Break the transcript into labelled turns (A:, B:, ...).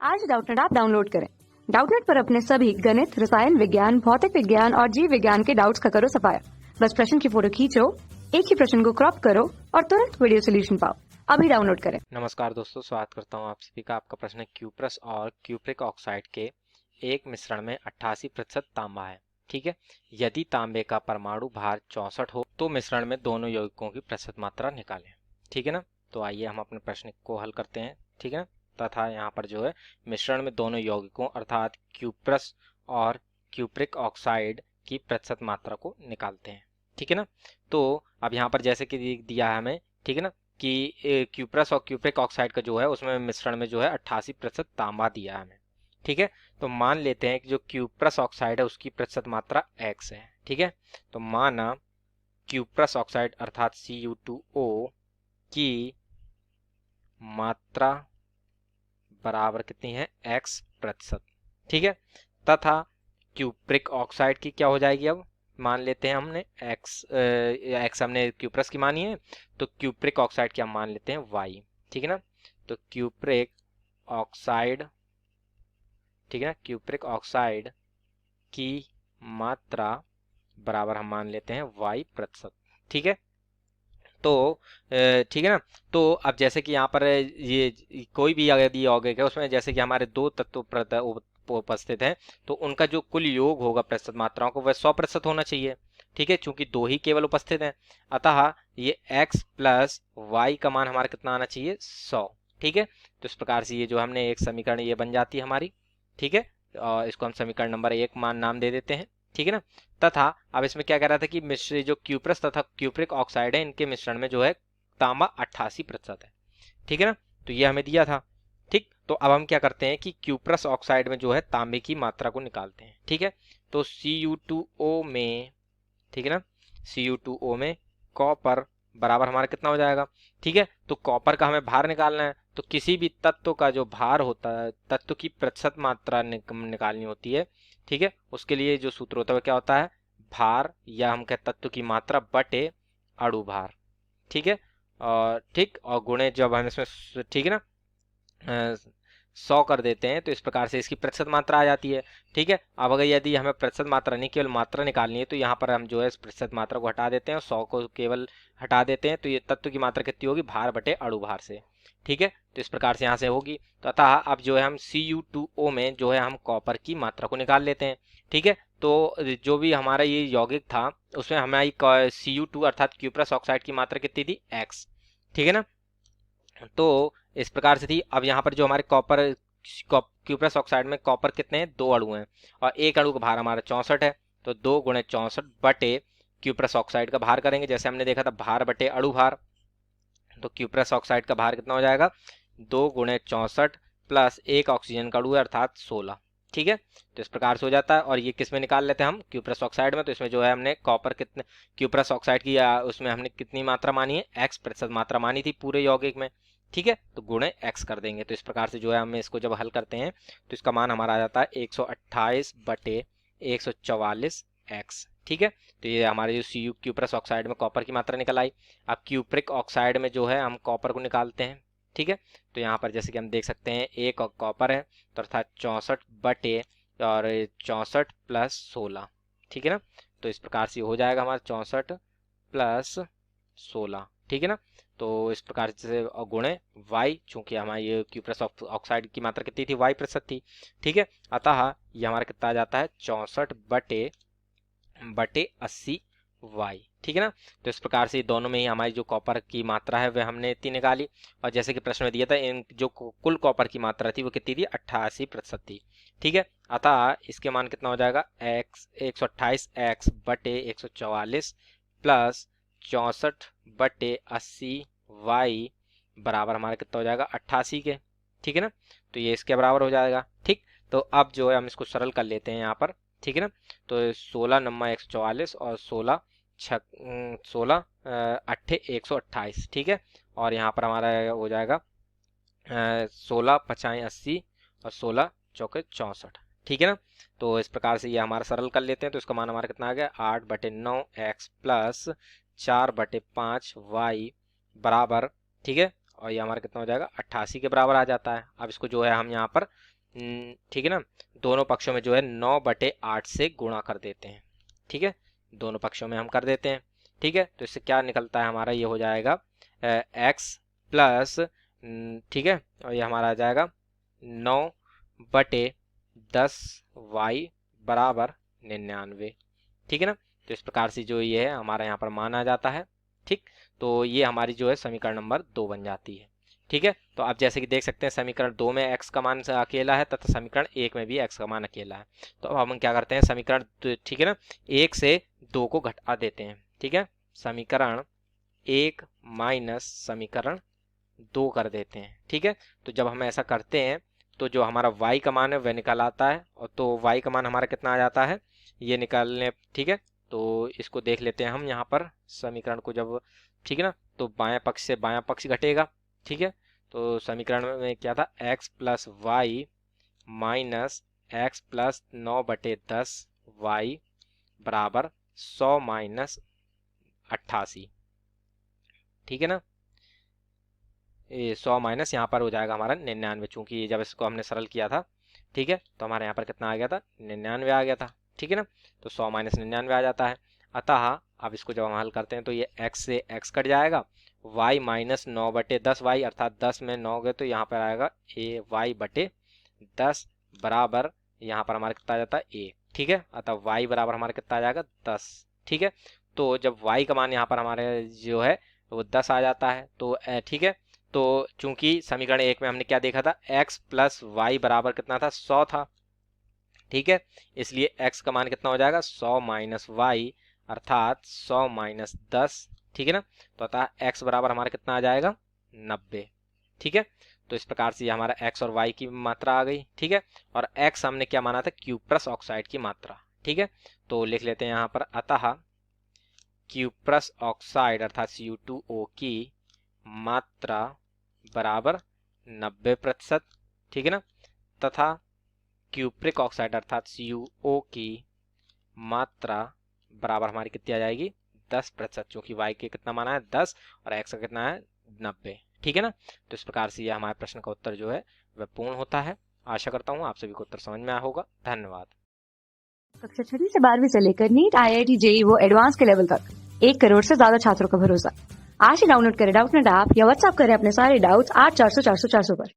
A: आज Doubtnut app download करें। Doubtnut पर अपने सभी गणित, रसायन विज्ञान, भौतिक विज्ञान और जीव विज्ञान के डाउट्स का करो सफाया। बस प्रश्न की फोटो खींचो, एक ही प्रश्न को क्रॉप करो और तुरंत वीडियो सोल्यूशन पाओ। अभी डाउनलोड करें।
B: नमस्कार दोस्तों, स्वागत करता हूं आप सभी का। आपका प्रश्न है क्यूप्रस और क्यूप्रिक ऑक्साइड के एक मिश्रण में 88% तांबा है। ठीक है, यदि तांबे का परमाणु भार 64 हो तो मिश्रण में दोनों यौगिकों की प्रतिशत मात्रा निकालें। ठीक है ना, तो आइए हम अपने प्रश्न को हल करते हैं। ठीक है ना, तथा यहाँ पर जो है मिश्रण में दोनों यौगिकों अर्थात क्यूप्रस और क्यूप्रिक ऑक्साइड की प्रतिशत मात्रा को निकालते हैं। ठीक है ना, तो अब यहाँ पर जैसे कि दिया है हमें, ठीक है ना, कि क्यूप्रस और क्यूप्रिक ऑक्साइड का जो है उसमें मिश्रण में जो है 88% तांबा दिया है हमें। ठीक है, तो मान लेते हैं कि जो क्यूप्रस ऑक्साइड है उसकी प्रतिशत मात्रा x है। ठीक है, तो माना क्यूप्रस ऑक्साइड अर्थात Cu2O की मात्रा बराबर कितनी है, x%। ठीक है, तथा क्यूप्रिक ऑक्साइड की क्या हो जाएगी, अब मान लेते हैं हमने x हमने क्यूप्रस की मानी है, तो क्यूप्रिक ऑक्साइड की हम मान लेते हैं y। ठीक है ना, तो क्यूप्रिक ऑक्साइड, ठीक है ना, क्यूप्रिक ऑक्साइड की मात्रा बराबर हम मान लेते हैं y%। ठीक है, तो ठीक है ना, तो अब जैसे कि यहाँ पर ये कोई भी यदि यौगिक है उसमें जैसे कि हमारे दो तत्व उपस्थित हैं तो उनका जो कुल योग होगा प्रतिशत मात्राओं को वह 100% होना चाहिए। ठीक है, चूंकि दो ही केवल उपस्थित हैं, अतः ये x प्लस वाई का मान हमारा कितना आना चाहिए, 100। ठीक है, तो इस प्रकार से ये जो हमने एक समीकरण ये बन जाती है हमारी। ठीक है, और इसको हम समीकरण नंबर 1 मान नाम दे देते हैं। ठीक है ना, तथा अब इसमें क्या कह रहा था कि मिश्र जो क्यूप्रस तथा क्यूप्रिक ऑक्साइड है इनके मिश्रण में जो है तांबा 88% है। ठीक है ना, तो ये हमें दिया था। ठीक, तो अब हम क्या करते हैं कि क्यूप्रस ऑक्साइड में जो है तांबे की मात्रा को निकालते हैं। ठीक है, तो Cu2O में, ठीक है ना, Cu2O में कॉपर बराबर हमारा कितना हो जाएगा। ठीक है, तो कॉपर का हमें भार निकालना है, तो किसी भी तत्व का जो भार होता है, तत्व की प्रतिशत मात्रा निकालनी होती है। ठीक है, उसके लिए जो सूत्र होता है वो क्या होता है, भार या हम कहते तत्व की मात्रा बटे अणु भार। ठीक है, और ठीक और गुणे जब हम इसमें, ठीक है ना, 100 कर देते हैं तो इस प्रकार से इसकी प्रतिशत मात्रा आ जाती है। ठीक है, अब अगर यदि हमें प्रतिशत मात्रा नहीं केवल मात्रा निकालनी है तो यहाँ पर हम जो है इस प्रतिशत मात्रा को हटा देते हैं और 100 को केवल हटा देते हैं, तो ये तत्व की मात्रा कितनी होगी, भार बटे अणु भार से। ठीक है, तो इस प्रकार से यहाँ से होगी। तो अतः अब जो है हम Cu2O में जो है हम कॉपर की मात्रा को निकाल लेते हैं। ठीक है, तो जो भी हमारा ये यौगिक था उसमें हमारी Cu2 अर्थात क्यूप्रस ऑक्साइड की मात्रा कितनी थी, x। ठीक है ना, तो इस प्रकार से थी। अब यहाँ पर जो हमारे कॉपर क्यूप्रस ऑक्साइड में कॉपर कितने हैं, 2 अणु हैं और एक अणु का भार हमारा 64 है, तो 2 गुणे 64 बटे क्यूप्रस ऑक्साइड का भार करेंगे जैसे हमने देखा था, भार बटे अणु भार। तो क्यूप्रस ऑक्साइड का भार कितना हो जाएगा, 2 गुणे 64 प्लस एक ऑक्सीजन का अणु है अर्थात 16। ठीक है, तो इस प्रकार से हो जाता है। और ये किस में निकाल लेते हैं हम, क्यूप्रस ऑक्साइड में, तो इसमें जो है हमने कॉपर कितने क्यूप्रस ऑक्साइड की उसमें हमने कितनी मात्रा मानी है, x% मात्रा मानी थी पूरे यौगिक में। ठीक है, तो गुणे x कर देंगे, तो इस प्रकार से जो है हमें इसको जब हल करते हैं तो इसका मान हमारा आ जाता है 128 बटे 144 x। ठीक है, तो ये हमारे जो सी क्यूप्रस ऑक्साइड में कॉपर की मात्रा निकल आई। अब क्यूप्रिक ऑक्साइड में जो है हम कॉपर को निकालते हैं। ठीक है, तो यहाँ पर जैसे कि हम देख सकते हैं एक कॉपर है, तो अर्थात 64 बटे और 64 प्लस 16। ठीक है ना, तो इस प्रकार से हो जाएगा हमारा 64 प्लस 16। ठीक है ना, तो इस प्रकार से गुणे y, चूंकि हमारी ये क्यूप्रस ऑक्साइड की मात्रा कितनी थी, y% थी। ठीक है, अतः ये हमारा कितना आ जाता है, 64 बटे 80 y। ठीक है ना, तो इस प्रकार से दोनों में ही हमारी जो कॉपर की मात्रा है वह हमने इतनी निकाली। और जैसे कि प्रश्न में दिया था इन जो कुल कॉपर की मात्रा थी वो कितनी थी, 88% थी। ठीक है, अतः इसके मान कितना हो जाएगा, x 128x बटे 144 प्लस 64 बटे 80 y बराबर हमारा कितना हो जाएगा, 88 के। ठीक है ना, तो ये इसके बराबर हो जाएगा। ठीक, तो अब जो है हम इसको सरल कर लेते हैं यहाँ पर। ठीक है ना, तो 16 नम्मा 144 और 16 16 अट्ठे 128। ठीक है, और यहाँ पर हमारा हो जाएगा 16 पचाएं 80 और 16 चौके 64। ठीक है ना, तो इस प्रकार से ये हमारा सरल कर लेते हैं, तो इसका मान हमारा कितना आ गया, 8 बटे 9 एक्स प्लस 4 बटे 5 वाई बराबर, ठीक है, और ये हमारा कितना हो जाएगा 88 के बराबर आ जाता है। अब इसको जो है हम यहाँ पर ठीक है ना, दोनों पक्षों में जो है 9/8 से गुणा कर देते हैं। ठीक है, दोनों पक्षों में हम कर देते हैं। ठीक है, तो इससे क्या निकलता है हमारा, ये हो जाएगा x प्लस ठीक है, और ये हमारा आ जाएगा 9/10y बराबर 99। ठीक है ना, तो इस प्रकार से जो ये है हमारा यहाँ पर मान आ जाता है। ठीक, तो ये हमारी जो है समीकरण नंबर 2 बन जाती है। ठीक है, तो आप जैसे कि देख सकते हैं समीकरण 2 में x का मान अकेला है तथा समीकरण 1 में भी x का मान अकेला है। तो अब हम क्या करते हैं, समीकरण ठीक है ना 1 से 2 को घटा देते हैं। ठीक है, समीकरण 1 माइनस समीकरण 2 कर देते हैं। ठीक है, तो जब हम ऐसा करते हैं तो जो हमारा y का मान है वह निकल आता है, और तो y का मान हमारा कितना आ जाता है ये निकालने। ठीक है, तो इसको देख लेते हैं हम यहाँ पर समीकरण को जब, ठीक है ना, तो बायां पक्ष से बायां पक्ष घटेगा। ठीक है, तो समीकरण में क्या था, x plus Y minus X plus 9/10y बराबर 100 माइनस 88। ठीक है ना, ये 100 माइनस यहाँ पर हो जाएगा हमारा 99, चूंकि जब इसको हमने सरल किया था। ठीक है, तो हमारे यहाँ पर कितना आ गया था, 99 आ गया था। ठीक है ना, तो 100 माइनस 99 आ जाता है। अतः अब इसको जब हम हल करते हैं तो ये x से x कट जाएगा, y माइनस 9/10y अर्थात 10 में 9 गए तो यहाँ पर आएगा y/10 बराबर, यहाँ पर हमारा कितना आ जाता है a। ठीक है, अतः y बराबर हमारा कितना आ जाएगा 10। ठीक है, तो जब y का मान यहाँ पर हमारे जो है वो 10 आ जाता है तो ठीक है, तो चूंकि समीकरण 1 में हमने क्या देखा था, x प्लस वाई बराबर कितना था, 100 था। ठीक है, इसलिए x का मान कितना हो जाएगा 100 माइनस वाई अर्थात 100 माइनस 10। ठीक है ना, तो अतः x बराबर हमारा कितना आ जाएगा 90। ठीक है, तो इस प्रकार से ये हमारा x और y की मात्रा आ गई। ठीक है, और x हमने क्या माना था, क्यूप्रस ऑक्साइड की मात्रा। ठीक है, तो लिख लेते हैं यहाँ पर, अतः क्यूप्रस ऑक्साइड अर्थात Cu2O की मात्रा बराबर 90%। ठीक है ना, तथा क्यूप्रिक ऑक्साइड अर्थात CuO की मात्रा बराबर हमारी कितनी आ जाएगी 10%, क्योंकि y के कितना माना है 10 और x का कितना है 90। ठीक है ना, तो इस प्रकार से यह हमारे प्रश्न का उत्तर जो है वह पूर्ण होता है। आशा करता हूँ आप सभी को उत्तर समझ में आया होगा। धन्यवाद।
A: कक्षा 6 से 12वीं से लेकर नीट, IIT, JEE वो एडवांस के लेवल तक 1 करोड़ से ज्यादा छात्रों का भरोसा। आज ही डाउनलोड करें डाउटनेट ऐप या व्हाट्सएप करें अपने सारे डाउट्स 8400 400 400 पर।